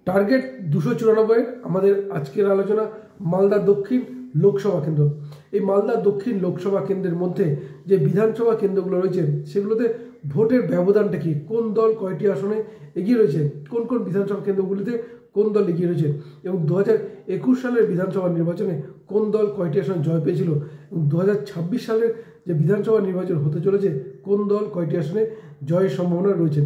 Target 294 আমাদের আজকের আলোচনা মালদা দক্ষিণ লোকসভা কেন্দ্র। এই মালদা দক্ষিণ লোকসভা কেন্দ্রের মধ্যে যে বিধানসভা কেন্দ্রগুলো রয়েছে সেগুলোতে ভোটের ব্যবধানটা কি, কোন দল কয়টি আসনে এগিয়ে রয়েছে, কোন কোন বিধানসভা কেন্দ্রগুলিতে কোন দল এগিয়ে রয়েছে, এবং 2021 সালের বিধানসভা নির্বাচনে কোন দল কয়টি আসনে জয় পেয়েছিল, এবং 2026 সালের যে বিধানসভা নির্বাচন হতে চলেছে কোন দল কয়টি আসনে জয়ের সম্ভাবনা রয়েছে,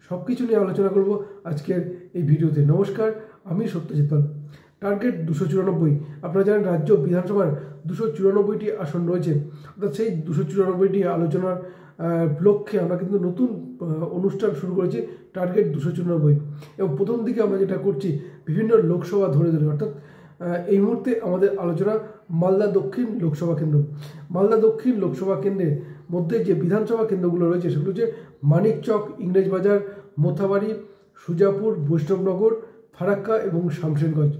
সব কিছু নিয়ে আলোচনা করব আজকের এই ভিডিওতে। নমস্কার, আমি সত্যজিৎ পাল। টার্গেট 294। আপনারা জানেন রাজ্য বিধানসভার 294টি আসন রয়েছে, অর্থাৎ সেই 294টি আলোচনার লক্ষ্যে আমরা কিন্তু নতুন অনুষ্ঠান শুরু করেছি, টার্গেট 294। এবং প্রথম দিকে আমরা যেটা করছি বিভিন্ন লোকসভা ধরে ধরে, অর্থাৎ এই মুহূর্তে আমাদের আলোচনা মালদা দক্ষিণ লোকসভা কেন্দ্র। মালদা দক্ষিণ লোকসভা কেন্দ্রের মধ্যে যে বিধানসভা কেন্দ্রগুলো রয়েছে সেগুলো হচ্ছে মানিকচক, ইংরেজবাজার, মোথাবাড়ি, সুজাপুর, বৈষ্ণবনগর, ফারাক্কা এবং শামশেরগঞ্জ।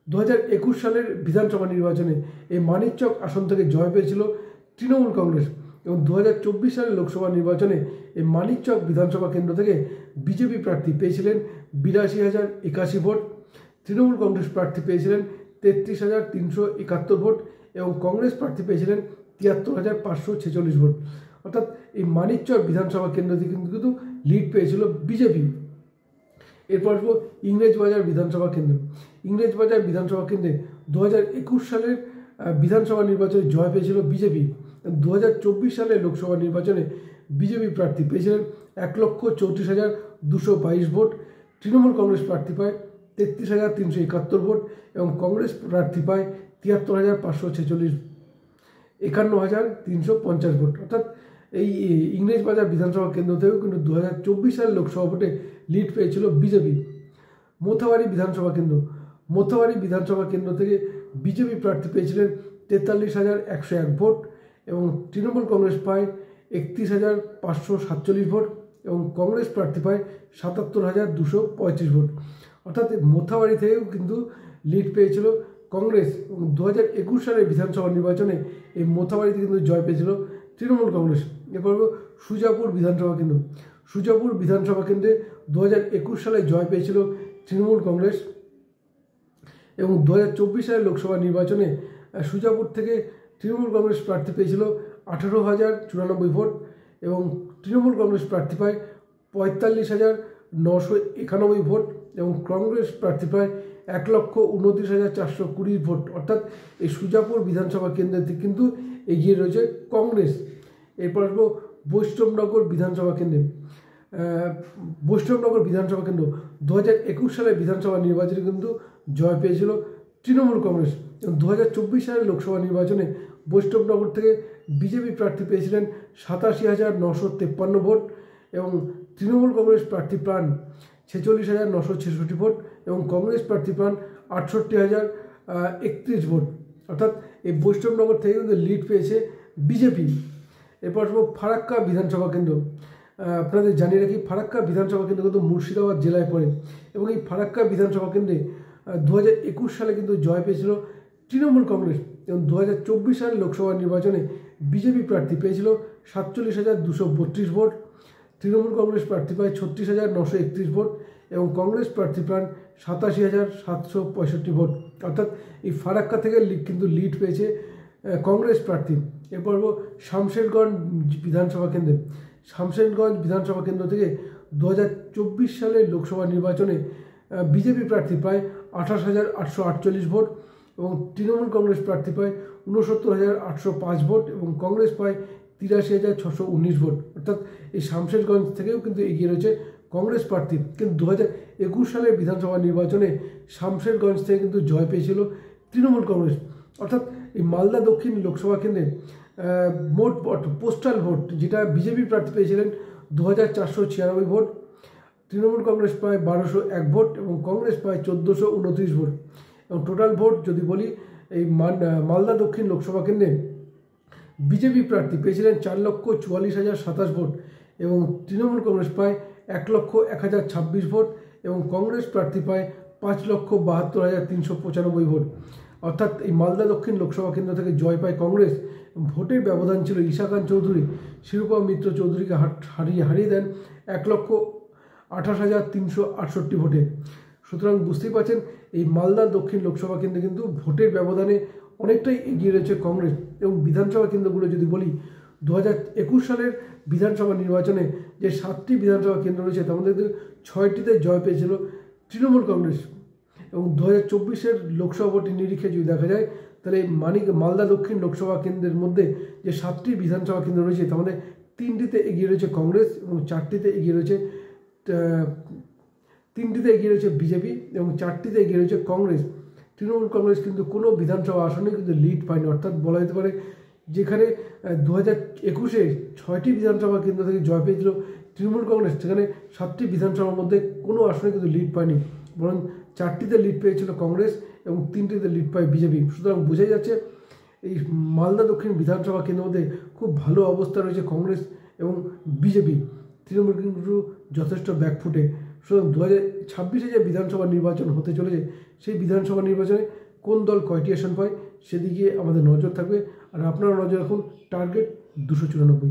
2021 সালের বিধানসভা নির্বাচনে এই মানিকচক আসন থেকে জয় পেয়েছিল তৃণমূল কংগ্রেস, এবং 2024 সালের লোকসভা নির্বাচনে এই মানিকচক বিধানসভা কেন্দ্র থেকে বিজেপি প্রার্থী পেয়েছিলেন 82,081 ভোট, তৃণমূল কংগ্রেস প্রার্থী পেয়েছিলেন 33,371 ভোট, এবং কংগ্রেস প্রার্থী পেয়েছিলেন 73,546 ভোট। অর্থাৎ এই মানিকচক বিধানসভা কেন্দ্র থেকে কিন্তু লিড পেয়েছিল বিজেপি। এরপর আসবো ইংরেজবাজার বিধানসভা কেন্দ্র। ইংরেজবাজার বিধানসভা কেন্দ্রে 2021 সালের বিধানসভা নির্বাচনে জয় পেয়েছিল বিজেপি। 2024 সালের লোকসভা নির্বাচনে বিজেপি প্রার্থী পেয়েছিলেন 1,34,222 ভোট, তৃণমূল কংগ্রেস প্রার্থী পায় 33,371 ভোট, এবং কংগ্রেস প্রার্থী পায় 73,546, 51,350 ভোট। অর্থাৎ এই ইংরেজবাজার বিধানসভা কেন্দ্র থেকেও কিন্তু 2024 সালের লোকসভা ভোটে লিড পেয়েছিল বিজেপি। মোথাবাড়ি বিধানসভা কেন্দ্র। মোথাবাড়ি বিধানসভা কেন্দ্র থেকে বিজেপি প্রার্থী পেয়েছিলেন 43,101 ভোট, এবং তৃণমূল কংগ্রেস পায় 31,547 ভোট, এবং কংগ্রেস প্রার্থী পায় 77,235 ভোট। অর্থাৎ মোথাবাড়ি থেকেও কিন্তু লিড পেয়েছিল কংগ্রেস, এবং 2021 সালের বিধানসভা নির্বাচনে এই মোথাবাড়িতে কিন্তু জয় পেয়েছিল তৃণমূল কংগ্রেস। এরপর সুজাপুর বিধানসভা কেন্দ্র। সুজাপুর বিধানসভা কেন্দ্রে 2021 সালে জয় পেয়েছিল তৃণমূল কংগ্রেস, এবং 2024 সালের লোকসভা নির্বাচনে সুজাপুর থেকে তৃণমূল কংগ্রেস প্রার্থী পেয়েছিল 18,094 ভোট, এবং তৃণমূল কংগ্রেস প্রার্থী পায় 45,991 ভোট, এবং কংগ্রেস প্রার্থী পায় 1,29,420 ভোট। অর্থাৎ এই সুজাপুর বিধানসভা কেন্দ্রে কিন্তু এগিয়ে রয়েছে কংগ্রেস। এরপর আসবো বৈষ্ণবনগর বিধানসভা কেন্দ্রে। বৈষ্ণবনগর বিধানসভা কেন্দ্র 2021 সালের বিধানসভা নির্বাচনে কিন্তু জয় পেয়েছিল তৃণমূল কংগ্রেস, এবং 2024 সালের লোকসভা নির্বাচনে বৈষ্ণবনগর থেকে বিজেপি প্রার্থী পেয়েছিলেন 87,953 ভোট, এবং তৃণমূল কংগ্রেস প্রার্থী পান 46,966 ভোট, এবং কংগ্রেস প্রার্থী পান 68,031 ভোট। অর্থাৎ এই বৈষ্ণবনগর থেকে কিন্তু লিড পেয়েছে বিজেপি। এরপর আসবো ফারাক্কা বিধানসভা কেন্দ্র। আপনাদের জানিয়ে রাখি ফারাক্কা বিধানসভা কেন্দ্র কিন্তু মুর্শিদাবাদ জেলায় পড়ে, এবং এই ফারাক্কা বিধানসভা কেন্দ্রে 2021 সালে কিন্তু জয় পেয়েছিল তৃণমূল কংগ্রেস, এবং 2024 সালের লোকসভা নির্বাচনে বিজেপি প্রার্থী পেয়েছিল 47,232 ভোট, তৃণমূল কংগ্রেস প্রার্থী পায় 36,931 ভোট, এবং কংগ্রেস প্রার্থী পান 87,765 ভোট। অর্থাৎ এই ফারাক্কা থেকে কিন্তু লিড পেয়েছে কংগ্রেস প্রার্থী। এরপর শামশেরগঞ্জ বিধানসভা কেন্দ্রে। শামশেরগঞ্জ বিধানসভা কেন্দ্র থেকে 2024 সালের লোকসভা নির্বাচনে বিজেপি প্রার্থী পায় 28,848 ভোট, এবং তৃণমূল কংগ্রেস প্রার্থী পায় 69,805 ভোট, এবং কংগ্রেস পায় 83,619 ভোট। অর্থাৎ এই শামশেরগঞ্জ থেকেও কিন্তু এগিয়ে রয়েছে কংগ্রেস প্রার্থী। কিন্তু 2021 সালের বিধানসভা নির্বাচনে শামশেরগঞ্জ থেকে কিন্তু জয় পেয়েছিল তৃণমূল কংগ্রেস। অর্থাৎ এই মালদা দক্ষিণ লোকসভা কেন্দ্রে মোট পোস্টাল ভোট যেটা বিজেপি প্রার্থী পেয়েছিলেন 2,496 ভোট, তৃণমূল কংগ্রেস পায় 1,201 ভোট, এবং কংগ্রেস পায় 1,429 ভোট। এবং টোটাল ভোট যদি বলি এই মালদা দক্ষিণ লোকসভা কেন্দ্রে বিজেপি প্রার্থী পেয়েছিলেন 4,44,027 ভোট, এবং তৃণমূল কংগ্রেস পায় 1,01,026 ভোট, এবং কংগ্রেস প্রার্থী পায় 5,72,395 ভোট। অর্থাৎ এই মালদা দক্ষিণ লোকসভা কেন্দ্র থেকে জয় পায় কংগ্রেস। ভোটের ব্যবধান ছিল ঈশাকান্ত চৌধুরী শিরূপা মিত্র চৌধুরীকে হারিয়ে দেন 1,28,368 ভোটে। সুতরাং বুঝতেই পারছেন এই মালদা দক্ষিণ লোকসভা কেন্দ্রে কিন্তু ভোটের ব্যবধানে অনেকটাই এগিয়ে রয়েছে কংগ্রেস। এবং বিধানসভা কেন্দ্রগুলো যদি বলি, 2021 সালের বিধানসভা নির্বাচনে যে 7টি বিধানসভা কেন্দ্র রয়েছে তার মধ্যে 6টিতে জয় পেয়েছিল তৃণমূল কংগ্রেস। এবং 2024-এর লোকসভা ভোটের নিরিখে যদি দেখা যায় তাহলে মালদা দক্ষিণ লোকসভা কেন্দ্রের মধ্যে যে 7টি বিধানসভা কেন্দ্র রয়েছে তার মধ্যে 3টিতে এগিয়ে রয়েছে কংগ্রেস এবং 4টিতে এগিয়ে রয়েছে বিজেপি এবং 4টিতে এগিয়ে রয়েছে কংগ্রেস। তৃণমূল কংগ্রেস কিন্তু কোনো বিধানসভা আসনে কিন্তু লিড পায়নি। অর্থাৎ বলা যেতে পারে যেখানে 2021-এ 6টি বিধানসভা কেন্দ্র থেকে জয় পেয়েছিল তৃণমূল কংগ্রেস, সেখানে 7টি বিধানসভার মধ্যে কোনো আসনে কিন্তু লিড পায়নি, বরং 4টিতে লিড পেয়েছিল কংগ্রেস এবং 3টিতে লিড পায় বিজেপি। সুতরাং বোঝাই যাচ্ছে এই মালদা দক্ষিণ বিধানসভা কেন্দ্রের মধ্যে খুব ভালো অবস্থা রয়েছে কংগ্রেস এবং বিজেপি। তৃণমূল কিন্তু যথেষ্ট ব্যাকফুটে। সুতরাং 2026-এ যে বিধানসভা নির্বাচন হতে চলেছে সেই বিধানসভা নির্বাচনে কোন দল কয়টি আসন পায় সেদিকে আমাদের নজর থাকবে। আর আপনারা নজর রাখুন টার্গেট 294।